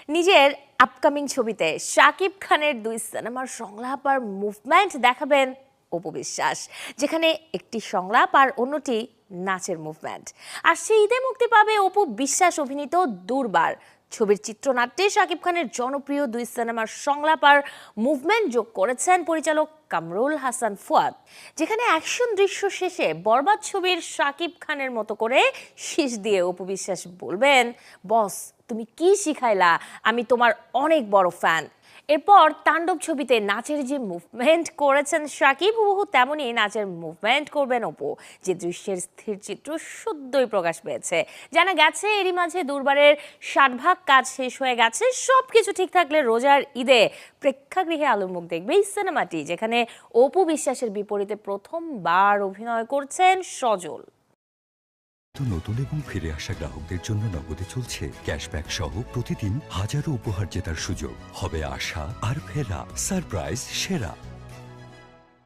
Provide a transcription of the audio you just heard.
নিজের আপকামিং ছবিতে শাকিব খানের 2 সিনেমার সংলাপ আর মুভমেন্ট দেখাবেন অপু বিশ্বাস, যেখানে একটি সংলাপ আর অন্যটি নাচের মুভমেন্ট। আর সেই ঈদে মুক্তি পাবে অপু বিশ্বাস অভিনীত দুর্বার ছবির চিত্রনাট্যে শাকিব খানের জনপ্রিয় 2 সিনেমার সংলাপ আর মুভমেন্ট যোগ করেছেন পরিচালক কামরুল হাসান ফুয়াদ, যেখানে অ্যাকশন দৃশ্য শেষে বরবাদ ছবির শাকিব খানের মতো করে শীষ দিয়ে অপু বিশ্বাস বলবেন, বস তুমি কি শিখাইলা, আমি তোমার অনেক বড় ফ্যান। এরপর তাণ্ডব ছবিতে নাচের যে মুভমেন্ট করেছেন শাকিব, হুবহু তেমনই নাচের মুভমেন্ট করবেন অপু, যে দৃশ্যের স্থির চিত্র সদ্যই প্রকাশ পেয়েছে। জানা গেছে এরই মাঝে দুর্বারের 60% কাজ শেষ হয়ে গেছে। সবকিছু ঠিক থাকলে রোজার ঈদে প্রেক্ষাগৃহে আলোর মুখ দেখবে এই সিনেমাটি, যেখানে অপু বিশ্বাসের বিপরীতে প্রথমবার অভিনয় করছেন সজল। নতুন এবং ফিরে আসা গ্রাহকদের জন্য নগদে চলছে ক্যাশব্যাক সহ প্রতিদিন হাজারো উপহার জেতার সুযোগ। হবে আশা আর ফেরা, সারপ্রাইজ সেরা।